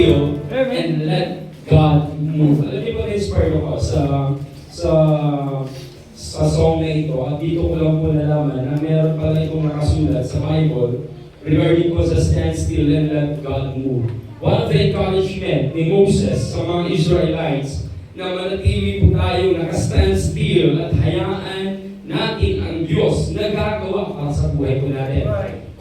still and let God move. Alam niyo ba, na-inspire ako sa song na ito, at dito ko lang po nalaman na meron pala itong nakasulat sa Bible regarding po sa stand still and let God move. One of the encouragement ni Moses sa mga Israelites na manatili po tayo naka-stand still at hayaan natin ang Diyos na gagawa para sa buhay po natin.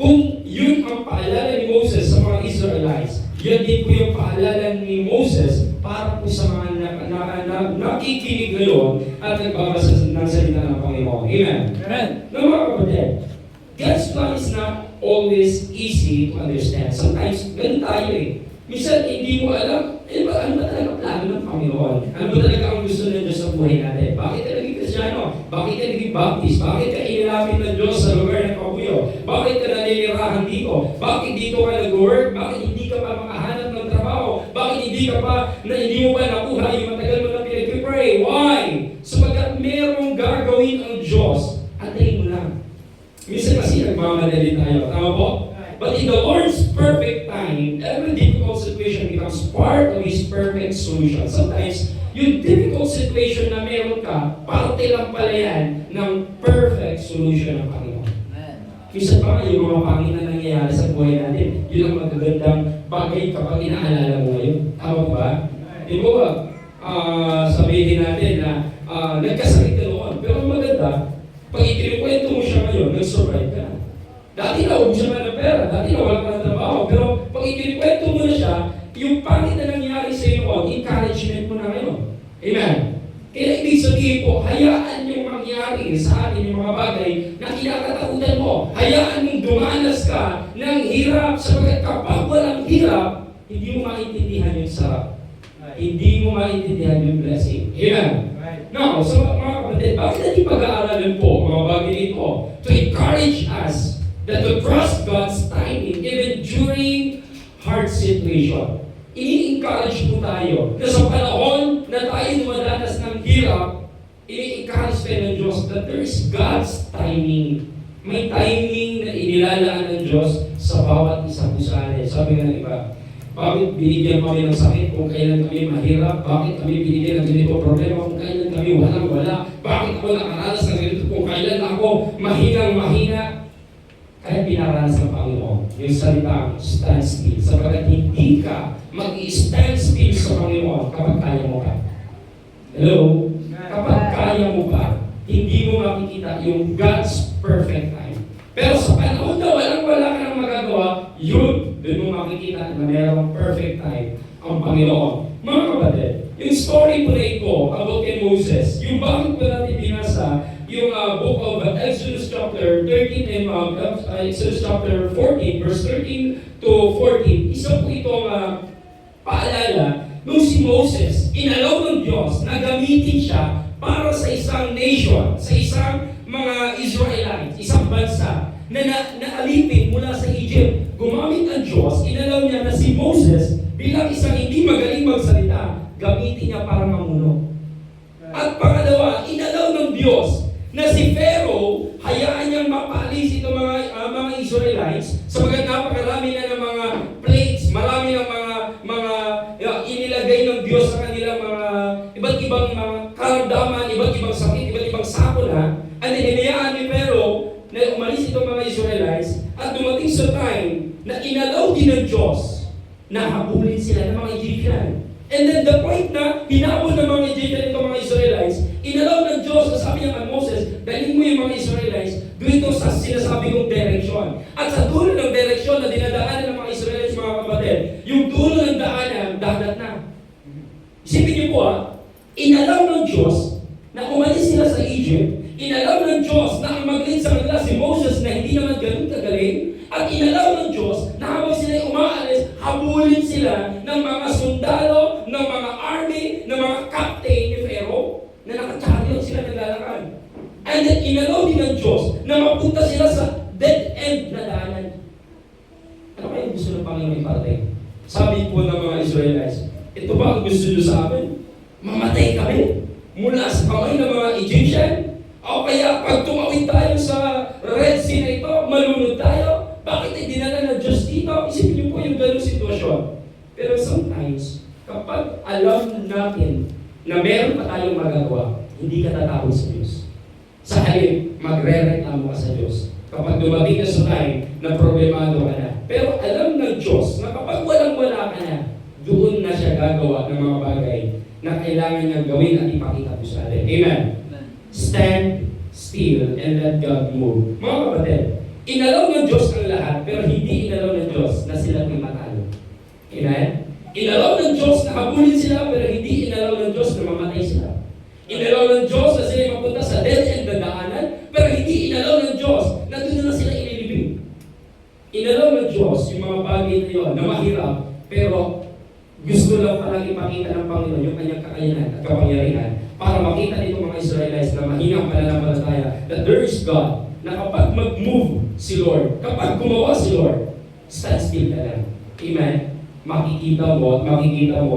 Kung yun ang paalala ni Moses sa mga Israelites, yan din po yung paalala ni Moses para po sa mga nakikinig ngayon at nagbabasa ng salita ng Panginoon. Amen? Amen. Na mga kapatid, God's plan is not always easy to understand. Sometimes, ganun tayo eh. Minsan, hindi mo alam, ano ba talaga plano ng Panginoon? Ano ba talaga ang gusto ng Diyos sa buhay natin? Bakit ka naging Kristyano? Bakit ka naging Baptist? Bakit ka inilapit ng Diyos sa lugar ng kabuyo? Bakit ka naninirahan dito? Bakit dito ka nag-work? Bakit hindi ka pa makahanap ng trabaho? Bakit hindi mo pa nakuha yung matagal mo na pinag-pray? Why? Sapagkat merong gagawin ang Diyos, antayin mo lang. Minsan kasi nagmamadali tayo. Tama po? But in the Lord's perfect time, every difficult situation becomes part of His perfect solution. Sometimes, yung difficult situation na meron ka, parte lang pala yan ng perfect solution ng Panginoon. Minsan pa yung mga pangit na nangyayari sa buhay natin, yun ang magagandang bagay kapag inaalala mo ngayon. Tama ba? Di ba sabihin natin na nagkasakit ka noon, pero ang maganda, pag ikinikwento mo siya ngayon, nag-survive ka. Dati na huwag siya ng pera, dati na wala ka ng trabaho, pero pag ikinikwento mo na siya, yung pangit na nangyari sa iyo noon, encouragement mo na ngayon. Amen? Kaya ibig sabihin po, hayaan yung mangyari sa atin yung mga bagay na kinakatakutan mo. Hayaan mong dumanas ka ng hirap sapagkat kapag walang hirap, hindi mo maintindihan yung sarap. Hindi mo maintindihan yung blessing. Amen? Now, so mga kapatid, bakit natin pag-aaralan po mga bagay ito? To encourage us that to trust God's timing even during hard situation. Ini-encourage po tayo na sa panahon na tayo dumadanas ng hirap, ini-encourage tayo ng Diyos that there is God's timing. May timing na inilalaan ng Diyos sa bawat isang isa. Sabi nga ng iba, bakit binigyan kami ng sakit kung kailan kami mahirap? Bakit kami binigyan ng ganito problema kung kailan kami walang-wala? Bakit ako nakaranas ng ganito kung kailan ako mahinang-mahina? Kaya pinaranas ng Panginoon yung salitang stand still. Sapagkat hindi ka mag-stand still sa Panginoon kapag kaya mo ka. Hello? Kapag kaya mo pa, hindi mo makikita yung God's perfect time. Pero sa panahon na walang-wala ka nang magagawa, yun, doon mo makikita na mayroong perfect time ang Panginoon. Mga kapatid, yung story po na ito about kay Moses, yung bakit po natin binasa yung book of Exodus chapter 13 and Exodus chapter 14, verse 13 to 14, isa po itong paalala nung si Moses, inalaw ng Diyos na gamitin siya para sa isang nation, sa isang mga Israelites, isang bansa na naalipin mula sa Egypt. Gumamit ang Diyos, inalaw niya na si Moses bilang isang hindi magaling magsalita, gamitin niya para mamuno. At pangalawa, inalaw ng Diyos na si Pharaoh, hayaan niyang mapalis itong mga Israelites sapagat napakarami na ng mga plagues, marami ng mga inilagay ng Diyos sa kanilang mga iba't ibang mga karamdaman, iba't ibang sakit, iba't ibang sakuna. And hinayaan ni Pharaoh na umalis itong mga Israelites at dumating sa time na inalaw din ng Diyos na habulin sila ng mga Egyptian. And then the point na hinabol ng mga Egyptian itong mga Israelites, inalaw ng Diyos na sabi niya kay Moses, dalhin mo yung mga Israelites dito sa sinasabi kong direksyon. At sa dulo ng direksyon na dinadaanan ng mga Israelites, mga kapatid, yung dulo ng daanan, dagat na. Isipin niyo po inalaw ng Diyos na umalis sila sa Egypt, inalaw ng Diyos na ang mag-lead sa kanila si Moses na hindi naman ganun kagaling, at inalaw ng Diyos na habang sila umaalis, habulin sila ng mga sundalo, ng mga army, ng mga captain ni Pharaoh na nakachariot sila naglalakad. And then inalaw din ng Diyos na mapunta sila sa dead end na daanan. Ano kaya gusto ng Panginoon iparating? Sabi po ng mga Israelites, ito ba ang gusto nyo sa amin? Mamatay kami mula sa kamay ng mga Egyptian? O kaya pag tumawid tayo sa Red Sea na ito, malunod tayo? Bakit ay dinala ng Diyos dito? Isipin niyo po yung ganung sitwasyon. Pero sometimes, kapag alam natin na meron pa tayong magagawa, hindi ka tatawag sa Diyos. Sa halip, magre-reklamo ka sa Diyos. Kapag dumating na sa time na problemado ka na. Pero alam ng Diyos na kapag walang-wala ka na, doon na siya gagawa ng mga bagay na kailangan niyang gawin at ipakita po sa atin. Amen? Stand still and let God move. Mga kapatid, inalaw ng Diyos ang lahat, pero hindi inalaw ng Diyos na sila may matalo. Amen? Inalaw ng Diyos na habulin sila, pero hindi inalaw ng Diyos na mamatay sila. Inalaw ng Diyos na sila mapunta sa death end na daanan, pero hindi inalaw ng Diyos na doon na sila ililibing. Inalaw ng Diyos yung mga bagay na yun na mahirap, pero gusto lang palang ipakita ng Panginoon yung kanyang kakayanan at kapangyarihan para makita nito mga Israelites na mahinang pananampalataya that there is God, na kapag mag-move si Lord, kapag gumawa si Lord, stand still ka lang. Amen? Makikita mo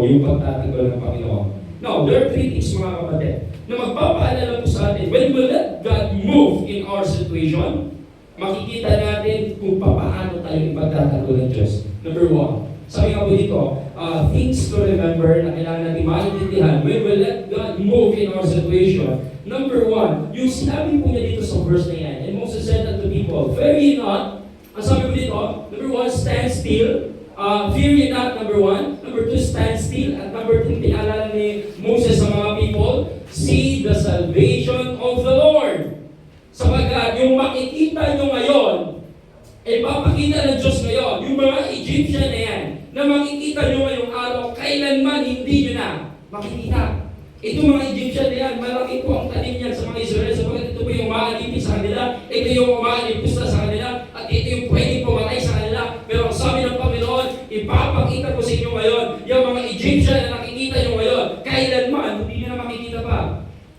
yung pagtatanggol ng Panginoon. Now, there are three things mga kapatid na magpapaalala po sa atin. When we let God move in our situation, makikita natin kung paano tayo ipagtatanggol ng Diyos. Number one, sabi nga po dito, things to remember na kailangan natin maintindihan when we let God move in our situation. Number one, yung sinabi po niya dito sa verse na yan, and Moses said unto people, fear ye not. Ang sabi po dito, number one, stand still. Fear ye not, number one. Number two, stand still. At number three, pinaalala ni Moses sa mga people, see the salvation of the Lord. Sapagkat yung makikita nyo ngayon, papakita ng Diyos ngayon, yung mga Egyptian na yan, na makikita nyo ngayong araw, kailanman hindi nyo na makikita. Ito mga Egyptian na yan, malaki po ang tanim yan sa mga Israel, sapagkat ito po yung maalipin sa kanila, ito yung maalipin sa kanila, at ito yung pwedeng pumatay sa kanila. Pero ang sabi ng Panginoon, ipapakita ko sa inyo ngayon, yung mga Egyptian na nakikita nyo ngayon, kailanman hindi nyo na makikita pa.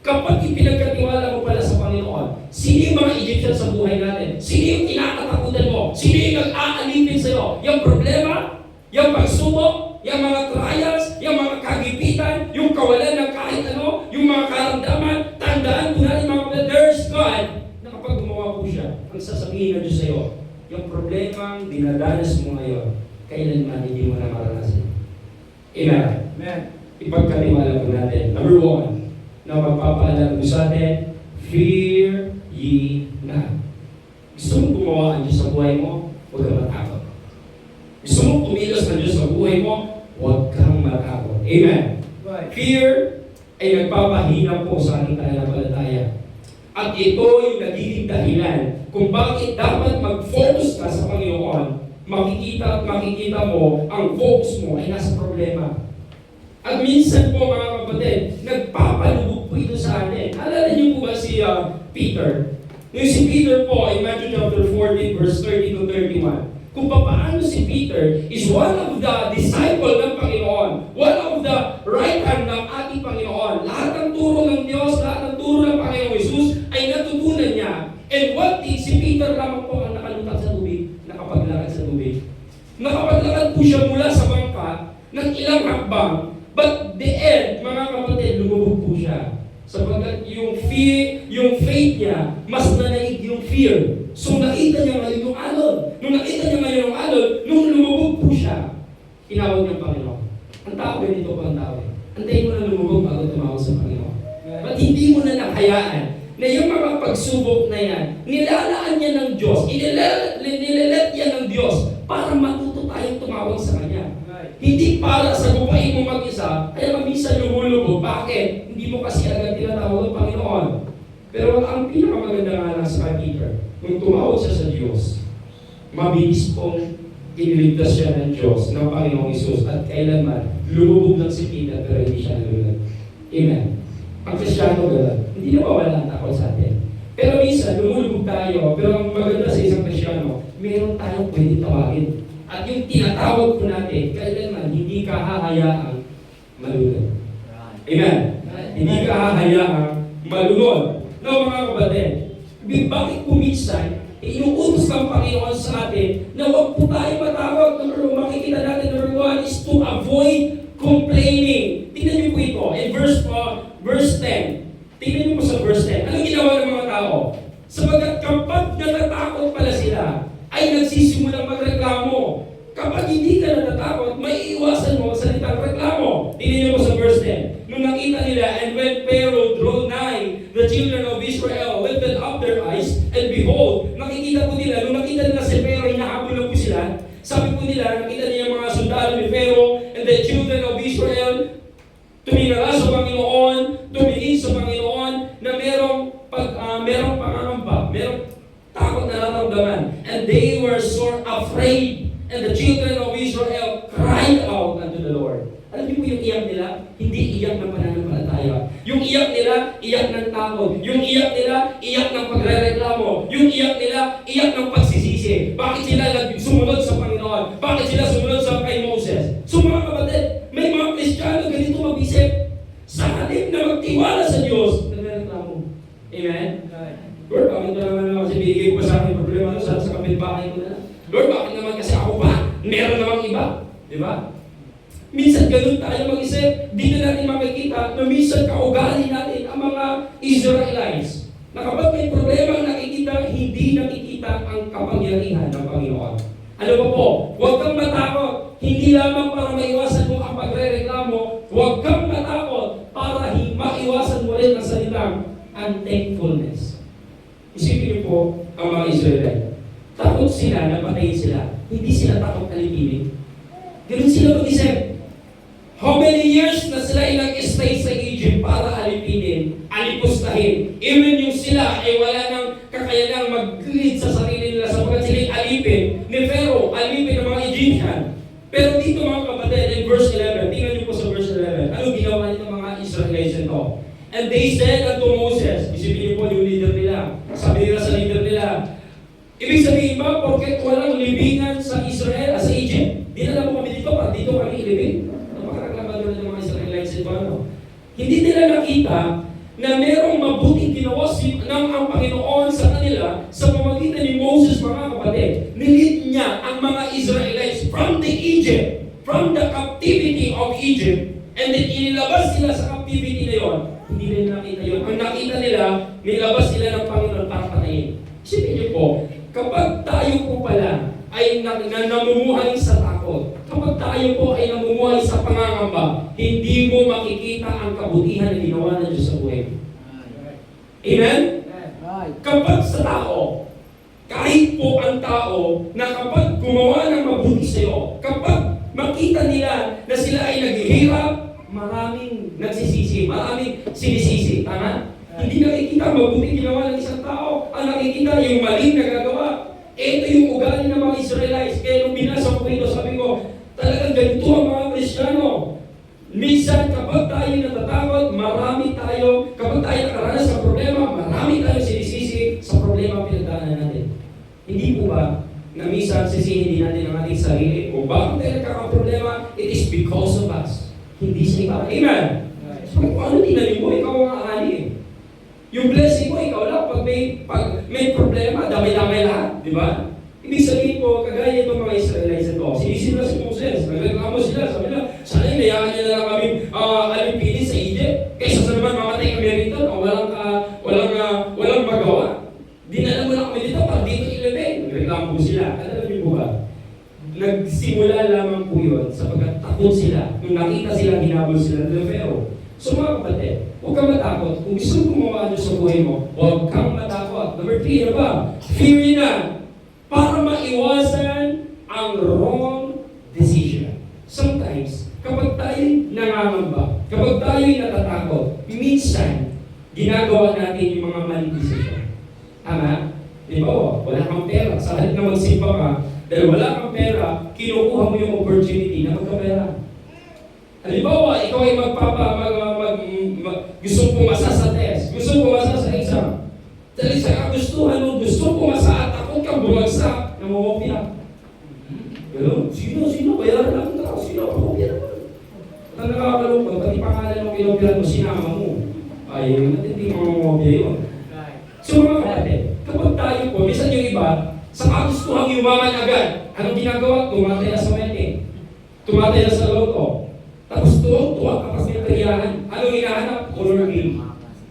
Kapag ipinagkatiwala mo pala sa Panginoon, sino yung mga Egyptian sa buhay natin? Sino yung kinakatakutan mo? Sino yung nag-aalipin sa'yo? Yung problema, yung pagsubok, yung mga trials, yung mga kagipitan, yung kawalan ng kahit ano, yung mga karamdaman, tandaan po natin mga kapatid, there's God na kapag gumawa po siya, ang sasabihin ng Diyos sa'yo, yung problemang dinadanas mo ngayon, kailanman hindi mo na maranasan. Amen. Amen. Ipagkatiwala po natin. Number one, na magpapaalala po sa atin, fear ye not. Gusto mong gumawa ang Diyos sa buhay mo, huwag kang matakot. Gusto mong kumilos ng Diyos sa buhay mo, huwag kang matakot. Amen. Right. Fear ay nagpapahina po sa ating pananampalataya. At ito yung nagiging dahilan kung bakit dapat mag-focus ka sa Panginoon. Makikita mo, ang focus mo ay nasa problema. At minsan po mga kapatid, nagpapalubog po ito sa atin. Alala niyo po ba si Peter? Yung si Peter po, in Matthew chapter 14, verse 30 to 31, kung paano si Peter is one of the disciple ng Panginoon, one of the right hand ng ating Panginoon. Lahat ng turo ng Diyos, lahat ng turo ng Panginoon Jesus ay natutunan niya. And one thing, si Peter lamang po ang nakalutang sa tubig, nakapaglakad sa tubig. Nakapaglakad po siya mula sa bangka ng ilang hakbang. But the end, mga kapatid, lumubog po siya. Sapagkat yung faith niya, mas nanaig yung fear. So nakita niya ngayon yung alon. Nung nakita niya ngayon yung alon, nung lumubog po siya, tinawag ng Panginoon. Ang tao, ganito po ang tao. Antayin mo na lumubog bago tumawag sa Panginoon. But hindi mo na nakayaan na yung mga pagsubok na yan, nilalaan niya ng Diyos, inilalat niya ng Diyos para matuto tayong tumawag sa Kanya. Hindi para sa bupain mo mag-isa, kaya mabisa lumulubog. Bakit? Hindi mo kasi agad tinatawag ng Panginoon. Pero ang pinakamaganda nga lang sa Peter, nung tumawag siya sa Diyos, mabilis pong iniligtas siya ng Diyos, ng Panginoong Isus, at kailanman, lumubog lang si Peter, pero hindi siya nalulad. Amen. Ang Kristyano gano'n, hindi na wala ang takot sa atin. Pero minsan, lumulubog tayo, pero ang maganda sa isang Kristyano, meron tayong pwedeng tawagin. At yung tinatawag po natin, kailanman hindi ka hahayaang malunod. Amen? Hindi ka hahayaang malunod. No, mga kapatid, bakit po minsan, inuutos ng Panginoon sa atin na huwag po tayo matawag. Makikita natin, number one is to avoid complaining. Tingnan niyo po ito, in verse 10. Tingnan niyo po sa verse 10. Anong ginawa ng mga tao? Sabagat kapag natatakot pala sila, ay nagsisimulang magreklamo. Kapag hindi ka natatakot, may iwasan sila. Sabi po nila, nakita niya yung mga sundalo ni Pharaoh and the children of Israel, tumingala sa Panginoon, tumingin sa Panginoon na merong pangangamba, merong takot na nararamdaman. And they were sore afraid. And the children of Israel cried out unto the Lord. Alam niyo po yung iyak nila? Hindi iyak ng pananampalataya. Yung iyak nila, iyak ng takot. Yung iyak nila, iyak ng pagrereklamo. Yung iyak nila, iyak ng pagsisisi. Bakit sila sumunod sa Panginoon? Bakit sila sumunod sa kay Moses? So mga kapatid, may mga Kristiyano ganito mag-isip. Sa halip na magtiwala sa Diyos, nagrereklamo. Amen? Lord, bakit na naman kasi binigay ko sa akin problema sa kapitbahay ko na? Lord, bakit naman kasi ako pa? Meron namang iba. Di ba? Minsan ganun tayo mag-isip, di na natin makikita na minsan kaugali natin ang mga Israelites. Na kapag may problema ang nakikita, hindi nakikita ang kapangyarihan ng Panginoon. Ano ba po? Huwag kang matakot. Hindi lamang para maiwasan mo ang pagre-reklamo, huwag kang matakot para maiwasan mo rin ang salitang unthankfulness. Isipin niyo po ang mga Israelite. Takot sila na patayin sila. Hindi sila takot alipinin. Ganun sila mag-isip. How many years na sila ay nag-stay sa Egypt para alipinin, alipustahin. Even yung sila ay wala nang kakayanang mag-lead sa sarili nila sapagkat sila alipin ni Pharaoh, alipin ng mga Egyptian. Pero dito mga kapatid, in verse 11, tingnan niyo po sa verse 11, ano ginawa nito mga Israelites ito? And they said unto Moses, isipin niyo po yung leader nila, sabi nila sa leader nila, ibig sabihin ba, porket walang libingan sa Israel, sa Egypt, dinala mo kami dito, dito kami ilibing? Napakaraklamador ng mga Israelites ito, ano? Hindi nila nakita na merong mabuting ginawa ng ang Panginoon sa kanila sa pamagitan ni Moses, mga kapatid. Nilid niya ang mga Israelites from the Egypt, from the captivity of Egypt, and then inilabas sila sa captivity na yon. Hindi nila nakita yun. Ang nakita nila, nilabas sila ng Panginoon para patayin. Isipin niyo po, kapag tayo po pala ay namumuhay sa takot, kapag tayo po ay namumuhay sa pangangamba, hindi mo makikita ang kabutihan na ginawa ng Diyos sa buhay. Amen? Kapag sa tao, kahit po ang tao na kapag gumawa ng mabuti sa iyo, kapag makita nila na sila ay naghihirap, maraming nagsisisi, maraming sinisisi. Tama? Hindi nakikita mabuti ginawa ng isang tao. Ang nakikita yung maling nagagawa. Ito yung ugali ng mga Israelites. Kaya nung binasa ko ito, sabi ko, talagang ganito ang mga Kristiyano. Minsan kapag tayo natatakot, marami tayo, kapag tayo nakaranas sa problema, marami tayo sinisisi sa problema pinagdaanan natin. Hindi po ba na minsan sisihin din natin ang ating sarili kung bakit tayo nagkakaproblema? It is because of us. Hindi sa iba. Amen? So, ano tinanin mo? Ikaw ang aali eh. Yung blessing mo, ikaw lang. Pag may problema, damay-damay lahat. Di ba? Ibig sabihin po, kagaya itong mga Israelites ito, sinisila si Moses, nagreklamo sila, sabi nila, sana inayaan niya na lang kami alipinin sa Egypt, kaysa sa naman mamatay kami rito, walang magawa. Dinala mo na kami dito, para dito ilibing. Nagreklamo po sila. Alam niyo po ba? Nagsimula lamang po yun sapagkat takot sila. Nung nakita sila, ginabol sila ng Pharaoh. So mga kapatid, huwag kang matakot. Kung gusto mong gumawa sa buhay mo, huwag kang matakot. Number 3, ano ba? Fear na. Para maiwasan ang wrong decision. Sometimes, kapag tayo nangangamba, kapag tayo natatakot, minsan, ginagawa natin yung mga maling decision. Tama? Di ba? Wala kang pera. Sa halip na magsimba ka, dahil wala kang pera, kinukuha mo yung opportunity na magkapera. Halimbawa, ikaw ay gusto pumasa sa test, gusto pumasa sa exam. Dahil sa kagustuhan mo, gusto pumasa at takot kang bumagsak, namumopya. Gano'n? Sino? Bayaran lang ang tao. Sino? Pakopya naman. Ang nakakalungkot, pati pangalan mo kinopya mo, sinama mo. Ay, hindi mamumopya yun. So mga kapatid, kapag tayo po, minsan yung iba, sa kagustuhan yumaman agad, anong ginagawa? Tumatay na sa wedding. Tumatay na sa loto. Tapos tuwa kapag pinagkariyahan. Anong hinahanap? Color game.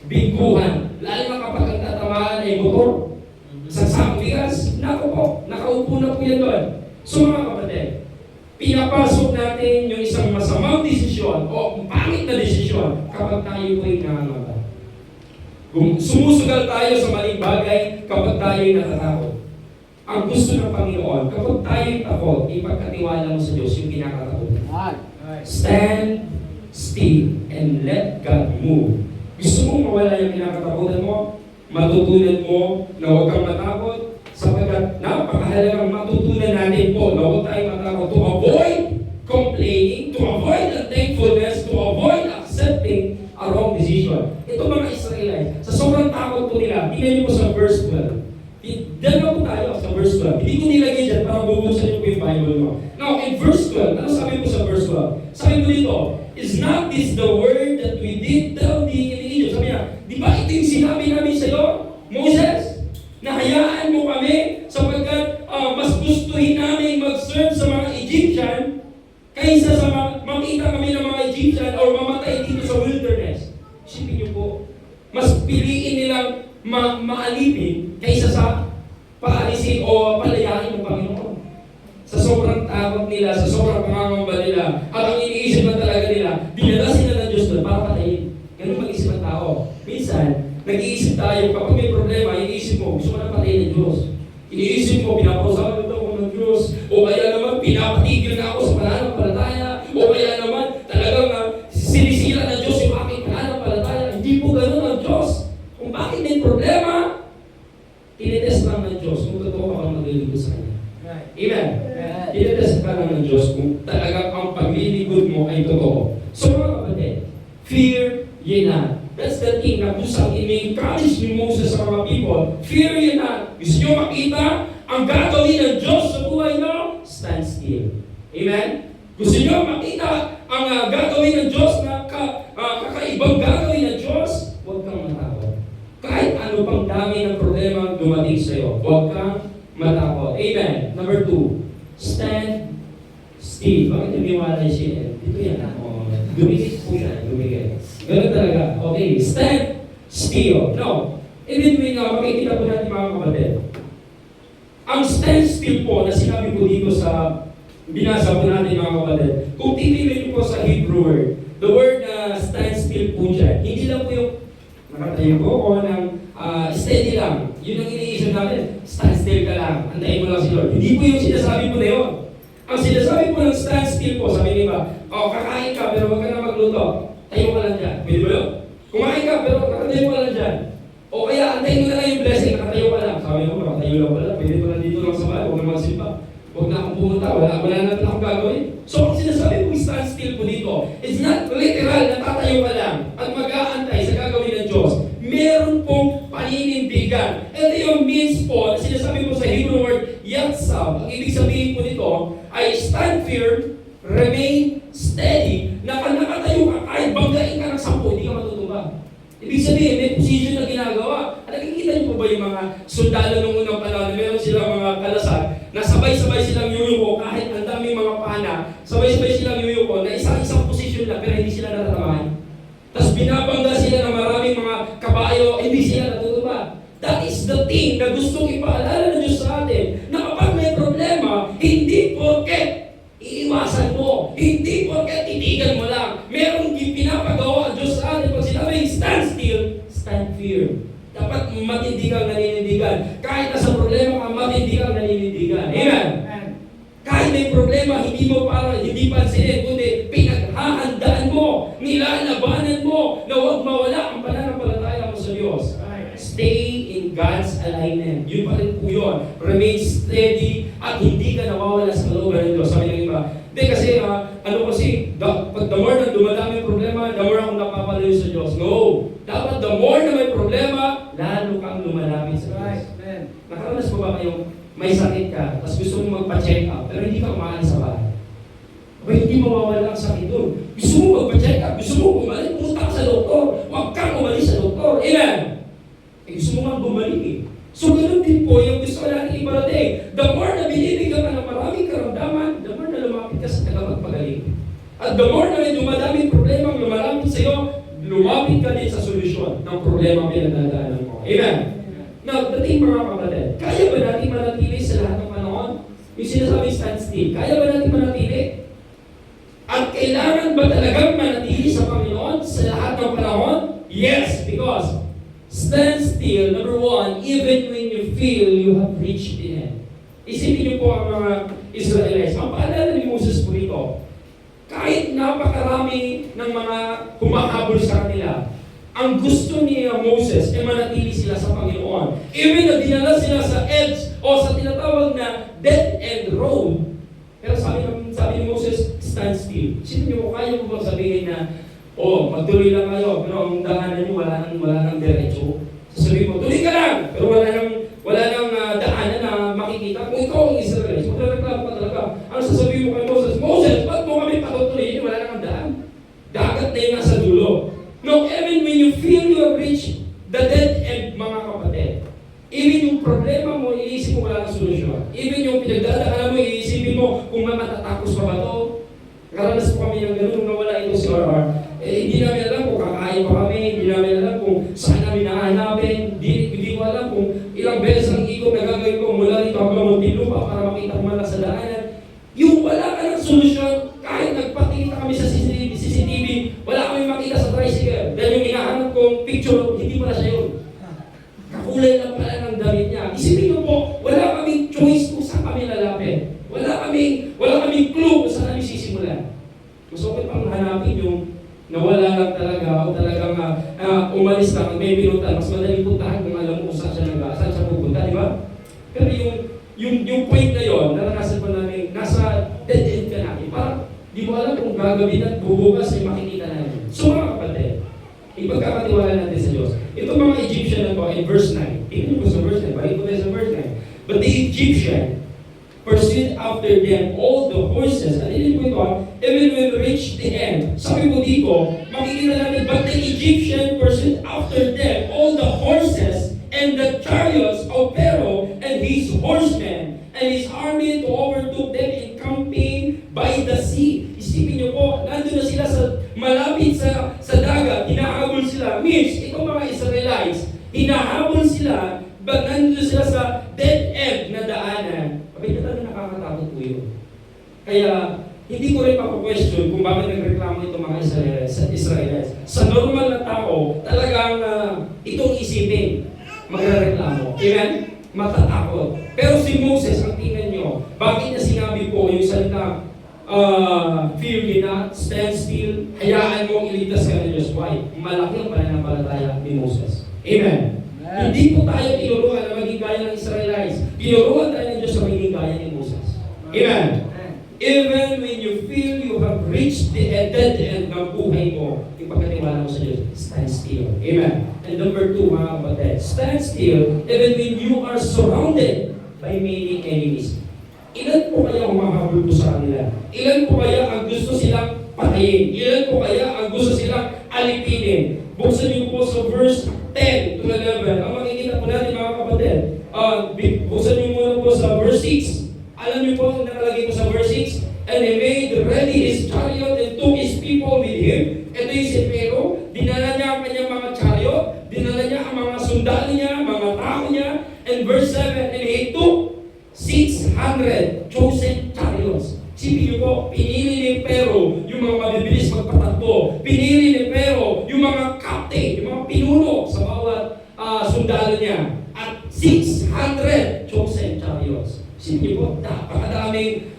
Biguhan. Lalo na kapag ang tatamaan ay motor. Sagsang bigas. Naku po, nakaupo na po yan doon. So mga kapatid, pinapasok natin yung isang masamang desisyon o pangit na desisyon kapag tayo po ay nangangamba. Kung sumusugal tayo sa maling bagay kapag tayo ay natatakot. ang gusto ng Panginoon, kapag tayo'y takot, ipagkatiwala mo sa Diyos yung kinakatakutan. Stand still and let God move. Gusto mong mawala yung kinakatakutan mo? Matutunan mo na huwag kang matakot sapagkat napakahalagang matutunan natin po na huwag tayo matakot to avoid complaining, to avoid unthankfulness, to avoid accepting a wrong decision. Ito mga Israelites, sa sobrang takot po nila, tingnan niyo po sa verse 12. Dalawa po tayo sa verse 12. Hindi ko nilagay dyan para bubuksan niyo po yung Bible mo. Now, in verse 12, ano sabi po sa verse 12? Sabi po dito, is not this the word that we did tell the Egypt? Sabi niya, di ba ito yung sinabi namin sa iyo, Moses? Nahayaan mo kami sapagkat mas gustuhin namin mag-serve sa mga Egyptian kaysa sa makita kami ng mga Egyptian or mamatay dito sa wilderness. Isipin niyo po, mas piliin nilang maalipin kaysa sa paalisin o palayain ng Panginoon. Sa sobrang takot nila, sa sobrang pangangamba nila, at ang iniisip na talaga nila, dinala sila ng Diyos doon para patayin. Ganun mag-isip ng tao. Minsan, nag-iisip tayo, kapag may problema, iniisip mo, gusto mo na patayin ng Diyos. Iniisip mo, pinapasabi ako ng Diyos, o kaya naman, pinapatigil na ako sa pananampalataya, o kaya naman, talagang sinisira ng Diyos yung aking pananampalataya. Hindi po ganun ang Diyos. Kung bakit may problema, tinitest lang ng Diyos kung totoo ka kang maglilingkod sa Kanya. Amen? Tinitest ka lang ng Diyos kung talagang ang paglilingkod mo ay totoo. So mga kapatid, fear ye not. That's the thing na kusang in-encourage ni Moses sa mga people. Fear ye not. Gusto nyo makita ang gagawin ng Diyos sa buhay nyo? Stand still. Amen? Gusto nyo makita ang gagawin ng Diyos na kakaibang gagawin ng Diyos? Huwag kang matakot. Kahit ano pang dami ng problema ang dumating sa iyo, huwag kang matakot. Amen. Number 2, stand still. Bakit umiwalay siya? Dito yan. Dumikit po siya. Dumikit. Ganun talaga. Okay. Stand still. Now, even when makikita po natin mga kapatid, ang stand still po na sinabi po dito sa binasa po natin mga kapatid, kung titignan po sa Hebrew word, the word na stand still po dyan, hindi lang po yung nakatayo po o ng steady lang. Yun ang iniisip natin. Stand still ka lang. Antayin mo lang si Lord. Hindi po yung sinasabi po na yun. Ang sinasabi po ng stand still po, sabi niba, kakain ka pero huwag ka na magluto. Tayo ka lang dyan. Pwede ba yun? Kumain ka pero nakatayo ka lang dyan. O kaya antayin mo na lang yung blessing, nakatayo ka lang. Sabi mo, nakatayo lang pala. Pwede pa lang dito lang sa bahay. Huwag na magsimpa. Huwag na akong pumunta. Wala na akong gagawin. So ang sinasabi po stand still po dito is not literal na tatayo ka lang at mag-aantay sa gagawin ng Diyos. Meron pong paninindigan. Ito yung means po na sinasabi po sa Hebrew word yatsab. Ang ibig sabihin po nito ay stand firm, remain steady. Nakatayo ka kahit banggain ka ng 10, hindi ka matutumba. Ibig sabihin, may position na ginagawa. At nakikita niyo po ba yung mga sundalo nung unang panahon, meron silang mga kalasan na sabay-sabay silang yuyuko kahit ang daming mga pana, sabay-sabay silang yuyuko na isang posisyon lang pero hindi sila natatamahan. Tapos binabangga sila ng maraming mga kabayo, hindi sila natutuba. That is the thing na gustong ipaalala ng Diyos sa atin na kapag may problema, hindi porket iiwasan mo, hindi porket titigan mo lang. Merong pinapagawa ang Diyos sa atin. Pag sinabing stand still, stand firm. Dapat matindi kang naninindigan. Kahit nasa problema ka, matindi kang naninindigan. Amen? Kahit may problema, hindi mo para, hindi pansinin, kundi pinaghahandaan mo, nilalabanan mo, na huwag mawala ang pananampalataya mo sa Diyos. Stay in God's alignment. Yun pa rin po yun. Remain steady at hindi ka nawawala sa kalooban ng Diyos. Sabi ng iba, hindi kasi, the more na dumadami yung problema, the more akong napapalayo sa Diyos. No! Dapat the more na may problema, lalo kang lumalapit sa Diyos. Nakaranas mo ba kayong may sakit ka, tapos gusto mong magpa-check up, pero hindi ka umaalis sa bahay? O hindi mawawala ang sakit doon. Gusto mo magpa-check up, gusto mo bumalik, pumunta ka sa doktor. Huwag kang umalis sa doktor. Amen? Gusto mo nga bumalik eh. So ganoon din po yung gusto ko natin iparating. The more na binibigyan ka ng maraming karamdaman, the more na lumapit ka sa tagapagpagaling. At the more na may dumadaming problema lumalapit sa iyo, lumapit ka din sa solusyon ng problema pinagdadaanan mo. Amen? Now, dating mga kapatid, kaya ba natin manatili sa lahat ng panahon? Yung sinasabi stand still, kaya ba natin manatili? At kailangan ba talagang manatili sa Panginoon sa lahat ng panahon? Yes, because stand still, number 1, even when you feel you have reached the end. Isipin niyo po ang mga Israelites. Ang paalala ni Moses po rito, kahit napakarami ng mga humahabol sa kanila, ang gusto ni Moses ay manatili sila sa Panginoon. Even na dinala sila sa edge o sa tinatawag na dead-end road. Pero sabi ni Moses, stand still. Sino niyo, kaya mo bang sabihin na, magtuloy lang kayo, pero ang daanan niyo wala nang diretso. Sasabihin mo, tuloy ka lang, pero wala nang daanan na makikita. Kung ikaw ang Israel, magreklamo ka talaga. Ano sasabihin mo kay Moses? Moses, ba't mo kami patutuloyin? Wala nang daan. Dagat na yung nasa dulo. No, even when you feel you have reached the dead end, mga kapatid, even yung problema mo, iisip mo wala nang solusyon. Even yung pinagdadaanan mo, iisipin mo kung matatapos pa ba ito. Karanas po kami ng gano'n nung nawala ito si RR. Hindi namin alam kung kakain pa kami, hindi namin alam kung saan namin nahanapin, hindi ko alam kung ilang beses ang ikot na gagawin ko mula rito hanggang Muntinlupa para makita ko man lang sa daanan. Yung wala ka ng solusyon, kahit nagpakita kami sa CCTV, wala kami makita sa tricycle. Dahil yung hinahanap kong picture, hindi pala siya yun. Kakulay lang pala ng damit niya. Isipin mo po, wala kaming choice kung saan kami lalapit. Wala kaming clue kung saan kami sisimulan. Mas okay pang hanapin yung nawala lang talaga o talagang umalis lang, may pinutan. Mas madaling puntahan kung alam mo kung saan siya pupunta, di ba? Pero yung point na yun, naranasan pa namin, nasa dead end ka namin. Parang di mo alam kung gagawin at bubukas ay makikita namin. So mga kapatid, ipagkakatiwala natin sa Diyos. Itong mga Egyptian na to, in verse 9, tingnan mo sa verse 9, balik ko tayo sa verse 9. But the Egyptian pursued after them all the horses. At hindi po ito, even when we reached the end. Sabi po dito, makikita natin, but the Egyptian pursued after them all the horses and the chariots of Pharaoh and his horsemen and his army to overtook them encamping by the sea. Isipin niyo po, nandun na sila malapit sa dagat, hinahabol sila. Means, itong mga Israelites, hinahabol sila, but nandun sila sa dead end na daanan. Kapag talaga nakakatakot po yun. Kaya, hindi ko rin mapa-question kung bakit nagreklamo itong mga Israelites. Sa normal na tao, talagang itong isipin, magreklamo. Amen? Matatakot. Pero si Moses, ang tingnan nyo, bakit niya sinabi po yung salita, fear me not, stand still, hayaan mo iligtas ka ng Diyos. Why? Malaki ang pananampalataya ni Moses. Amen? Hindi po tayo tinuruan na maging gaya ng Israelites. Tinuruan tayo ng Diyos na maging gaya ni Moses. Amen? Even when you feel you have reached the dead end ng buhay mo, yung pagkatiwala mo sa Diyos, stand still. Amen? And number 2, mga kapatid, stand still even when you are surrounded by many enemies. Ilan po kaya humahabol po sa kanila? Ilan po kaya ang gusto silang patayin? Ilan po kaya ang gusto silang alipinin? Buksan niyo po sa verse 10 to 11. Ang makikita po natin, mga kapatid. Buksan niyo muna po sa verse 6. Alam niyo po ang nakalagay po sa verse 6? And he made ready his chariot and took his people with him. Ito yung si Pharaoh. Dinala niya ang kanyang mga chariot. Dinala niya ang mga sundalo niya, mga tao niya. And verse 7, and he took 600 chosen chariots. Sipin niyo po, pinili ni Pharaoh yung mga mabibilis magpatakbo. Pinili ni Pharaoh yung mga captain, yung mga pinuno sa bawat sundalo niya. At 600 chosen chariots. Sipin niyo po, napakadaming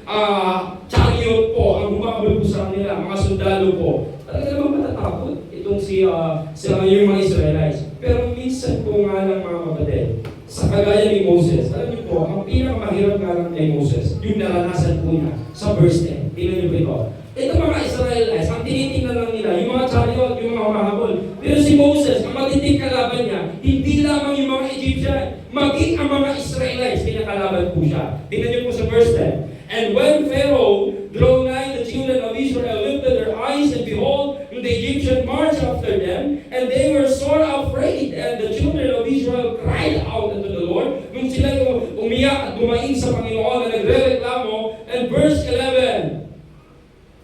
chariot po ang humabol po sa kanila, mga sundalo po. Talaga naman matatakot itong yung mga Israelites. Pero minsan po nga lang, mga kapatid, sa kagaya ni Moses, alam niyo po, ang pinakamahirap nga lang kay Moses, yung naranasan po niya sa verse 10. Tingnan niyo po ito. Ito mga Israelites, ang tinitingnan lang nila, yung mga chariot, yung mga humahabol. Pero si Moses, ang matinding kalaban niya, hindi lamang yung mga Egyptian, maging ang mga Israelites, pinakalaban po siya. Tingnan niyo po sa verse 10. And when Pharaoh drew nigh, the children of Israel lifted their eyes, and behold, the Egyptian marched after them, and they were sore afraid. And the children of Israel cried out unto the Lord. Nung sila umiyak at dumaing sa Panginoon na nagre-reklamo, and verse 11,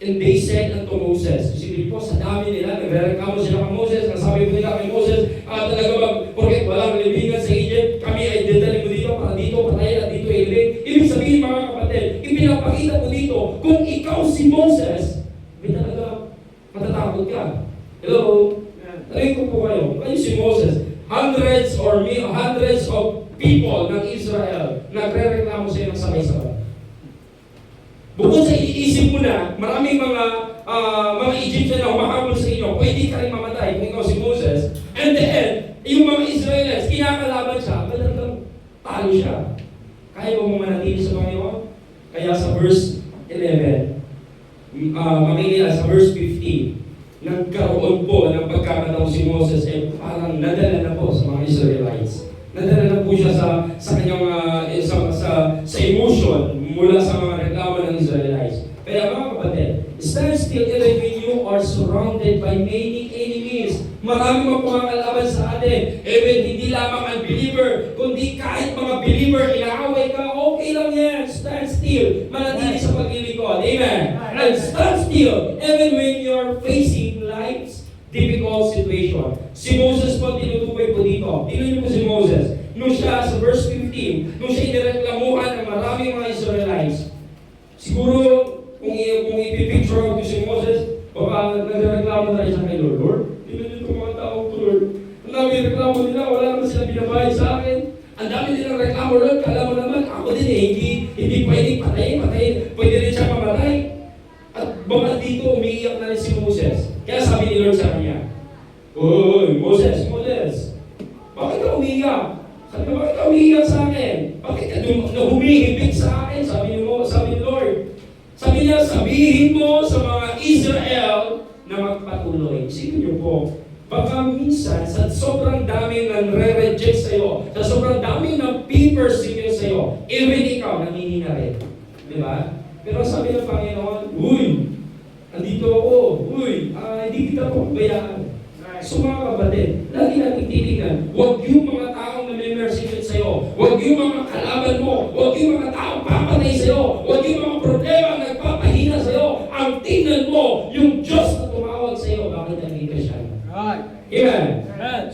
and they said unto Moses, isipin po, sa dami nila, nagre-reklamo sila kay Moses, nasabi po nila kay Moses, talaga porket walang libingan sa Egypt, kami ay dadalhin mo dito, para dito patayin at dito ilibing. Ibig sabihin, mga kapatid, ipinapakita po dito, kung ikaw si Moses, may talaga matatakot ka. Hello? Tanong ko po kayo, kayo si Moses, hundreds of people ng Israel nagre-reklamo sa iyo ng sabay-sabay. Bukod sa iniisip mo na, maraming mga Egyptian na humahabol sa inyo, pwede ka rin mamatay kung ikaw si Moses. And then, yung mga Israelites, kinakalaban siya, talagang talo siya. Kaya mo manatili sa Panginoon? Kaya sa verse 11, makikita sa verse 15, nagkaroon po ng pagkakataon si Moses, parang nadala na po sa mga Israelites. Nadala na po siya sa kanyang sa emotion mula sa mga reklamo ng Israelites. Kaya mga kapatid, stand still even when you are surrounded by many enemies. Marami mga pumakalaban sa atin. Even hindi lamang unbeliever, kundi kahit mga believer, inaaway ka, okay lang yan. Stand still. Manatili sa paglilingkod. Amen. And stand still even when you are facing life's difficult situation. Si Moses po, tinutukoy po dito. Tinutukoy niyo po si Moses. Nung siya, sa verse 15, nung siya inireklamuhan ng maraming mga Israelites, siguro, kung ipipicture ko si Moses, baka nagreklamo tayo sa kay Lord. Lord, tingnan niyo itong mga tao ko, Lord. Ang dami reklamo nila, wala naman sila binabayad sa akin. Ang dami nilang reklamo, Lord. Kala mo naman, ako din hindi pwedeng patayin. Pwede rin siya mamatay. At baka dito, umiiyak na rin si Moses. Kaya sabi ni Lord sa kanya, Uy, Moses, bakit ka umiiyak? Sabi mo, bakit ka umiiyak sa akin? Bakit ka humihibig sa akin? Sabi ni Lord. Sabi niya, sabihin mo sa mga Israel na magpatuloy. Isipin niyo po, baka minsan sa sobrang daming nare-reject sa iyo, sa sobrang daming ng people-persecute sa iyo, even ikaw, nanghihina rin. Di ba? Pero sabi ng Panginoon, Uy, andito ako. Uy, hindi kita po bayaan. So mga kapatid, lagi natin titingnan, huwag yung mga taong nami-persecute sa iyo, huwag yung mga kalaban mo, huwag yung mga taong papatay sa iyo, huwag yung mga problema nagpapahina sa iyo. Ang tingnan mo, yung Diyos na tumawag sa iyo, bakit naging Christian? Amen.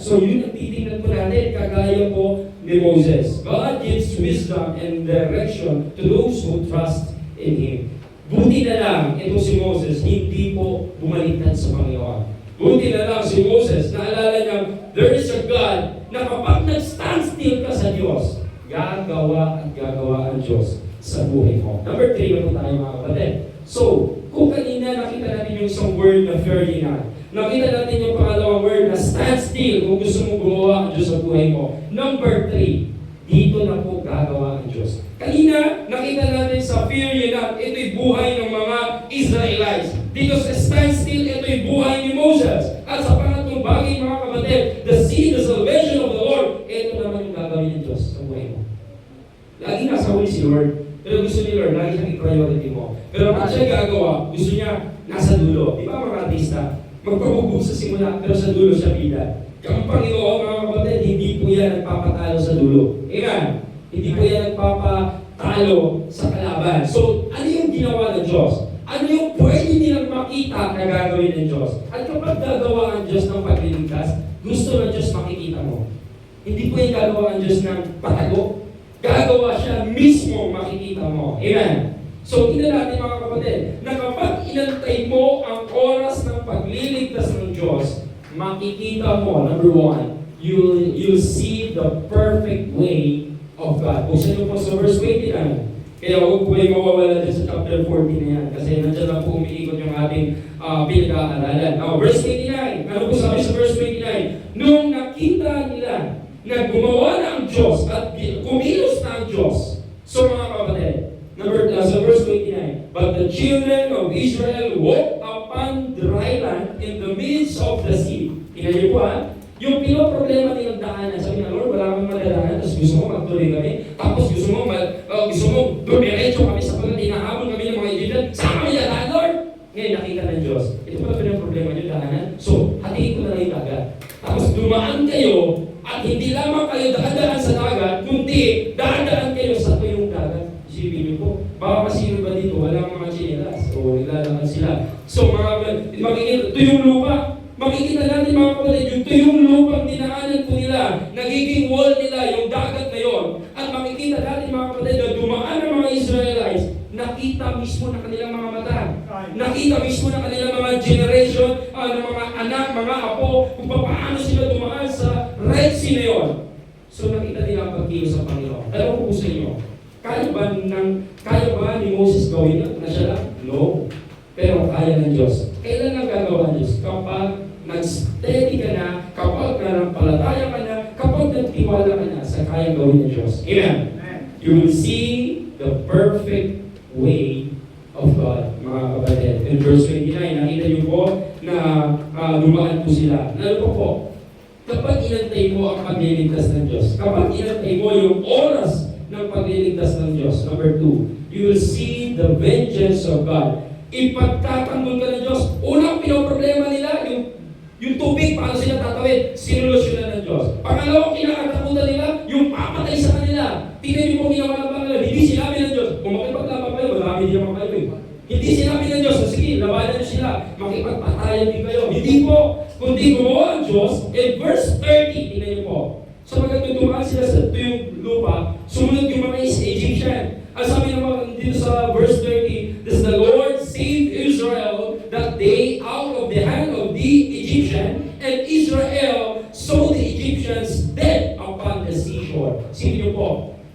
So yun ang titingnan po natin, kagaya po ni Moses. God gives wisdom and direction to those who trust in Him. Buti na lang, ito si Moses, hindi po bumaliktad sa Panginoon. Buti na lang si Moses, naalala niya, there is a God na kapag nag-stand still ka sa Diyos, gagawa at gagawa ang Diyos sa buhay mo. Number 3 na po tayo mga kapatid. So, kung kanina nakita natin yung isang word na Ferdinand, nakita natin yung pangalawang word na stand still kung gusto mo gumawa ang Diyos sa buhay mo. Number 3, dito na po gagawa ang Diyos. Kanina, nakita natin sa Ferdinand, ito'y buhay ng mga Israelites. Dito sa stand still, ito'y buhay ni Moses. At sa pangatlong bagay mga kapatid, the salvation of the Lord, ito naman yung gagawin ng Diyos sa buhay mo. Lagi nasa huli si Lord, pero gusto ni Lord, lagi siyang i-priority mo. Pero pag siya gagawa, gusto niya nasa dulo. Di ba mga artista? Magpapabog sa simula, pero sa dulo siya bida. Ang Panginoon mga kapatid, hindi po yan nagpapatalo sa dulo. Amen? Hindi po yan nagpapatalo sa kalaban. So, ano yung ginawa ng Diyos? Ano yung pwede nilang makita na gagawin ng Diyos? At kapag gagawa ang Diyos ng pagliligtas, gusto ng Diyos makikita mo. Hindi po yung gagawa ang Diyos ng patago. Gagawa siya mismo makikita mo. Amen? So, tingnan natin mga kapatid, na kapag inantay mo ang oras ng pagliligtas ng Diyos, makikita mo, number 1, you'll see the perfect way of God. Buksan niyo po sa verse 29. Kaya huwag po yung mawawala din sa chapter 14 na yan. Kasi nandiyan lang po umiikot yung ating pinag-aaralan. Now, verse 29. Ano po sabi sa verse 29? Nung nakita nila na gumawa na ang Diyos at kumilos na ang Diyos. So mga kapatid, sa verse 29, but the children of Israel walked upon dry land in the midst of the sea. Tingnan niyo po ha. Yung pinoproblema nilang daanan, sabi na, Lord, wala kang madadaanan, tapos gusto mo magtuloy kami, tapos gusto mo dumiretso kami sa pagkat hinahabol kami ng mga Egyptian, saan kami dadaan, Lord? Ngayon, nakita ng Diyos. Ito pala pinoproblema niyo daanan. So, hatiin ko na lang yung dagat. Tapos dumaan kayo, at hindi lamang kayo daan sa dagat, kundi daan kayo sa tuyong dagat. Isipin niyo po, baka masino ba dito, walang mga chinelas, o nilalakad sila. So, makikita, tuyong lupa, makikita natin mga kapatid, yung tuyong lupang dinaanan po nila, nagiging wall nila, yung dagat na yon. At makikita natin mga kapatid, na dumaan ng mga Israelites, nakita mismo ng kanilang mga mata. Nakita mismo ng kanilang mga generation, ng mga anak, mga apo, kung paano sila dumaan sa Red Sea na yon. So nakita nila ang pagkilos sa Panginoon. Alam ko po sa inyo, kaya ba ni Moses gawin yun na siya lang? No. Pero kaya ng Diyos. Kailan ang gagawa ng Diyos? Kapag nag-steady ka na, kapag nanampalataya ka na, kapag nagtiwala ka na sa kaya gawin ng Diyos. Amen. You will see the perfect way of God, mga kapatid. In verse 29, nakita niyo po na dumaan po sila. Ano po? Kapag inantay mo ang pagliligtas ng Diyos, kapag inantay mo yung oras ng pagliligtas ng Diyos, number 2, you will see the vengeance of God. Ipagtatanggol ka ng Diyos. Unang pinoproblema nila, yung tubig, paano sila tatawid? Sinolusyonan ng Diyos. Pangalawang kinakatakutan nila, yung papatay sa kanila. Tingnan niyo po ginawa ng Panginoon. Hindi sinabi ng Diyos, kung makipaglaban kayo, marami din naman kayo. Hindi sinabi ng Diyos, sige, labanan niyo sila, makipagpatayan din kayo. Hindi po, kundi gumawa ang Diyos. In verse 30, tingnan niyo po. So magkatutumaan sila sa tuyong lupa, sumunod yung mga Egyptian. Ang sabi naman dito sa verse 30, this the Lord saved Israel that day out of the hand of the Egyptian, and Israel saw the Egyptians dead upon the seashore. Sige niyo po,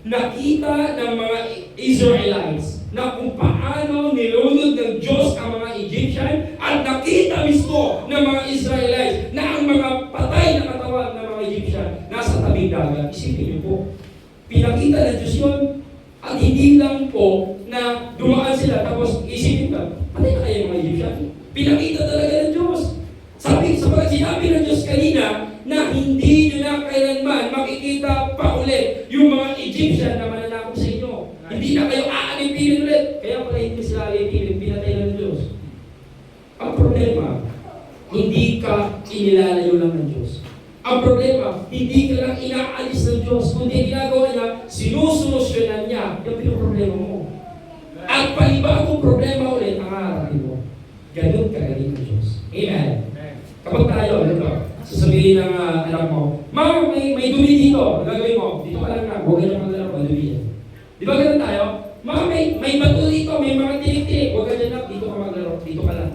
nakita ng mga Israelites na kung paano nilunod ng Diyos ang mga Egyptian, at nakita mismo ng mga Israelites na ang mga patay na katawan ng mga Egyptian nasa tabing dagat. Isipin niyo po, pinakita ng Diyos yun. At hindi lang po na dumaan sila tapos isipin ka, patay na kayo mga Egyptian. Pinakita talaga ng Diyos. Sapagat sinabi ng Diyos kanina na hindi nyo na kailanman makikita pa ulit yung mga Egyptian na mananakop sa inyo. Hindi na kayo aanipinin ulit. Kaya pala hindi sila aanipinin, pinatay ng Diyos. Ang problema, hindi ka inilalayo lang ng Diyos. Ang problema, hindi ka lang inaalis ng Diyos, kundi ginagawa niya, sinusolusyonan niya yung problema mo. At panibagong problema ulit ang haharapin mo. Ganun kagaling ng Diyos. Amen. Kapag tayo, sasabihin ng anak mo, Mama, may dumi dito. Ang gagawin mo, dito ka lang na, huwag ka niya maglalaro, dumi yan. Di ba ganun tayo? Mama, may bato dito, may mga tinik-tinik. Huwag ka dyan na, dito ka maglaro, dito ka lang.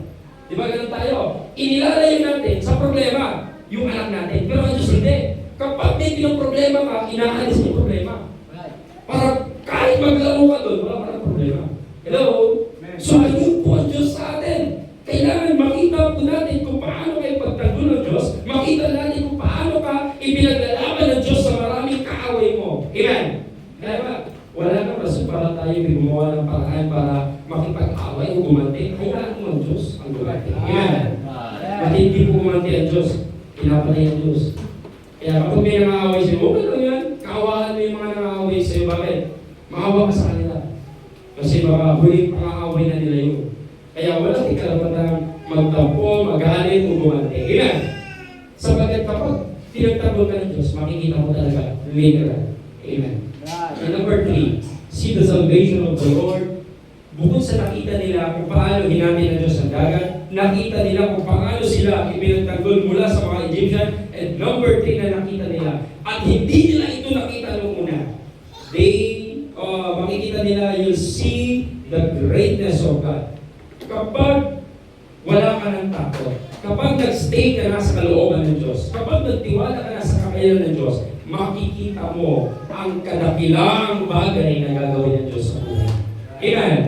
Di ba ganun tayo? Inilalayo natin sa problema yung anak natin. Pero ang Diyos hindi. Kapag may pinoproblema ka, inaalis yung problema. Para kahit maglaro ka doon, wala ka ng problema. Hello? So ayun po ang Diyos sa atin. Kailangan makita po natin kung paano kayo pagtanggol ng Diyos. Makita natin kung paano ka ipinaglalaban ng Diyos sa maraming kaaway mo. Amen? Kaya ba? Wala nang rason para tayo gumawa ng paraan para makipag-away o gumanti. Hayaan mo ang Diyos ang gumanti. Amen? At hindi po gumanti ang Diyos. Pinapatay ang Diyos. Kaya kapag may nangaaway sa'yo, okay lang yan. Kaawaan mo yung mga nangaaway sa'yo. Bakit? Maawa ka sa kanila. Kasi baka huling pangaaway na nila yun. Kaya wala kang karapatang magtampo, magalit, o gumante. Amen? Sabagat kapag tinagtanggol ka ng Diyos, makikita mo talaga literal. Amen. And number 3, see the salvation of the Lord. Bukod sa nakita nila kung paano hinamit ng Diyos ang dagat, nakita nila kung paano sila ipinagtanggol mula sa mga Egyptian, and number 3 na nakita nila, at hindi nila ito nakita noong una. Makikita nila, you'll see the greatness of God. Kapag wala ka ng takot, kapag nag-stay ka na sa kalooban ng Diyos, kapag nagtiwala ka na sa kakayanan ng Diyos, makikita mo ang kadakilang bagay na gagawin ng Diyos sa buhay. Amen?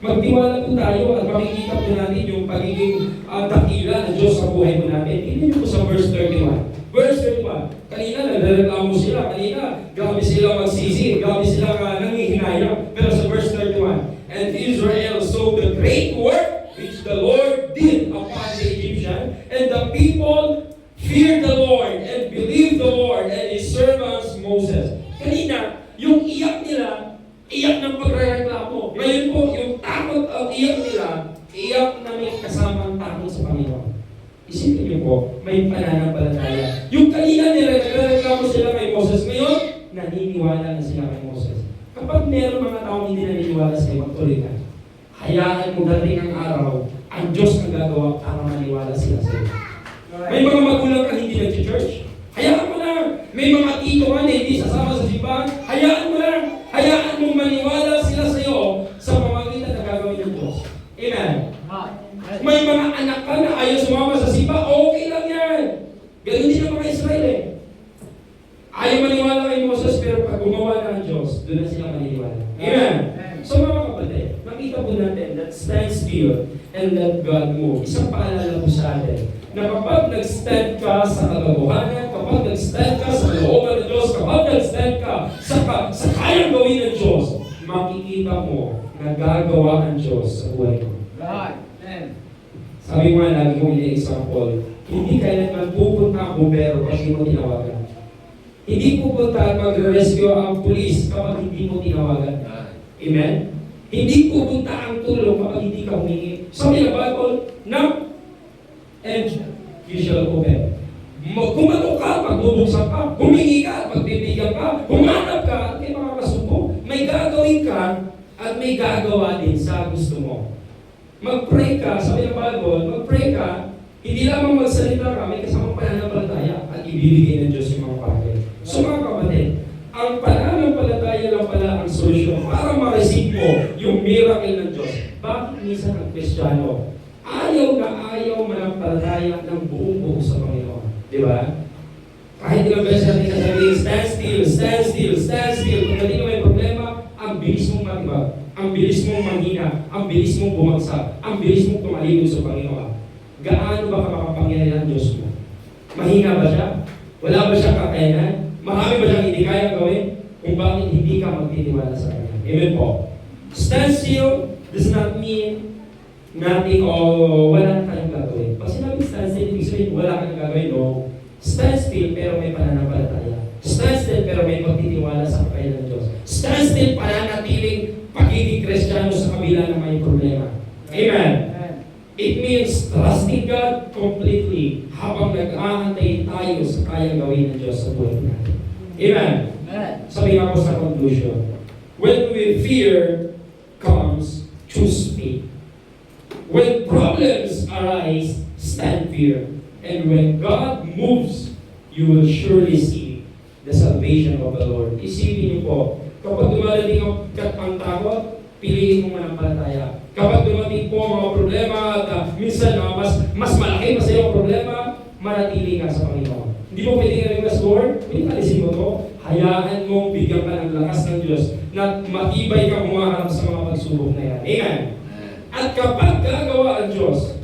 Magtiwala po tayo at makikita po natin yung pagiging dakila ng Diyos sa buhay mo natin. Tingnan niyo po sa verse 31. Verse 31, kanina nagreklamo sila, kanina grabe sila magsisi, grabe sila nangihinayang. Pero sa verse 31, and Israel saw the great work which the Lord did upon the Egyptian, and the people feared the Lord and believed the Lord and His servants Moses. Kanina, yung iyak nila, iyak ng pagreklamo. Ngayon po, yung takot at iyak nila, iyak na may kasamang takot sa Panginoon. Isipin niyo po, may pananampalataya. Yung kanina nila, nagreklamo sila kay Moses. Ngayon, naniniwala na sila kay Moses. Kapag meron mga taong hindi naniniwala sa'yo, magtuloy ka. Hayaan mo dating ang araw, ang Diyos ang gagawa para maniwala sila sa'yo. May mga magulang ka hindi nag-church. Hayaan mo lang. May mga tito ka na hindi sasama sa simbahan. Hayaan mo lang. Hayaan mong maniwala sila sa'yo sa pamagitan na gagawin ng Diyos. Amen? May mga anak ka na ayaw sumama sa simbahan. Okay lang yan. Ganun din ang mga Israel eh. Ayaw maniwala po natin that stand still and let God move. Isang paalala po sa atin na kapag nag-stand ka sa katotohanan, kapag nag-stand ka sa looban ng Diyos, kapag nag-stand ka sa kayang gawin ng Diyos, makikita mo na gagawa ang Diyos sa buhay mo. God. Amen. Sabi mo nga, lagi kong ini-example, hindi kailanman pupunta ang bumbero pag hindi mo tinawagan. Hindi pupunta at mag-rescue ang pulis kapag hindi mo tinawagan. Amen? Hindi pupunta ang tulong kapag hindi ka humingi. Sabi ng Bible, knock and you shall open. Kumato ka, magbubuksan ka, humingi ka, magbibigyan ka, humanap ka, at may makakasubo. May gagawin ka, at may gagawa din sa gusto mo. Mag-pray ka, sabi ng Bible, mag-pray ka, hindi lamang magsalita ka, may kasamang pananampalataya at ibibigay ng Diyos yung mga bagay. So mga kapatid, ang pananampalataya lang pala ang solusyon para ma-receive mo yung miracle ng Diyos. Bakit minsan ang Kristiyano ayaw na ayaw manampalataya ng buong-buo sa Panginoon? Di ba? Kahit ilang beses natin sasabihin, stand still, stand still, stand still. Kung hindi ka may problema, ang bilis mong matibag, ang bilis mong manghina, ang bilis mong bumagsak, ang bilis mong tumalikod sa Panginoon. Gaano ba makapangyarihan ang Diyos mo? Mahina ba siya? Wala ba siyang kakayanan? Marami ba siyang hindi kaya gawin? Kung bakit hindi ka magtitiwala sa Kanya? Amen po. Stand still does not mean nothing o wala kayong gagawin. Pag sinabi stand still, ibig sabihin wala kayong gagawin, no? Stand still pero may pananampalataya. Stand still pero may pagtitiwala sa kakayanan ng Diyos. Stand still pananatiling pagiging Kristiyano sa kabila ng may problema. Amen. It means trusting God completely habang nag-aantay tayo sa kayang gawin ng Diyos sa buhay natin. Amen. Sabi nga po sa conclusion, when we fear comes, choose faith. When problems arise, stand firm. And when God moves, you will surely see the salvation of the Lord. Isipin niyo po, kapag dumadating ang takot, piliin mo manampalataya. Kapag dumating po ang mga problema at minsan mas malaki pa sa iyong problema, manatili ka sa Panginoon. Hindi mo pwedeng request, Lord, hindi alisin mo to. Hayaan mong bigyan ka ng lakas ng Diyos na matibay ka humaharap sa mga pagsubok na yan. Amen. At kapag gagawa ang Diyos,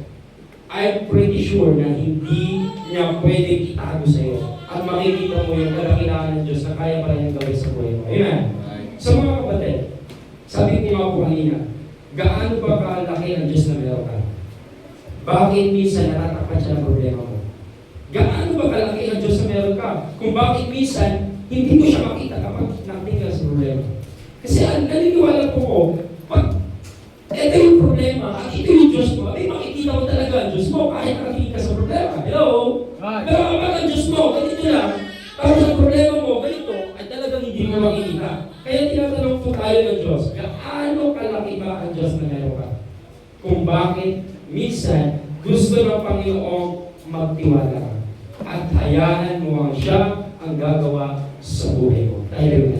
I'm pretty sure na hindi niya pwedeng itago sa iyo. At makikita mo yung kadakilaan ng Diyos na kaya pa rin gawin sa buhay mo. Amen. So mga kapatid, sabi ko nga po kanina, gaano ba kalaki ang Diyos na meron ka? Bakit minsan natatakpan siya ng problema mo? Gaano ba kalaki ang Diyos na meron ka? Kung bakit minsan hindi mo siya makita kapag nating ka sa problema. Kasi naniniwala po ko, pag ito yung problema at ito yung Diyos mo, ay makikita mo talaga ang Diyos mo kahit nakatingin ka sa problema. Hello? Pero kapag ang Diyos mo, ganito lang, tapos ang problema mo, ganito, ay talagang hindi mo makikita. Kaya tinatanong po tayo ng Diyos, gaano kalaki ba ang Diyos na meron ka? Kung bakit minsan gusto ng Panginoong magtiwala ka at hayaan mo ang siya ang gagawa sa buhay mo. Tayo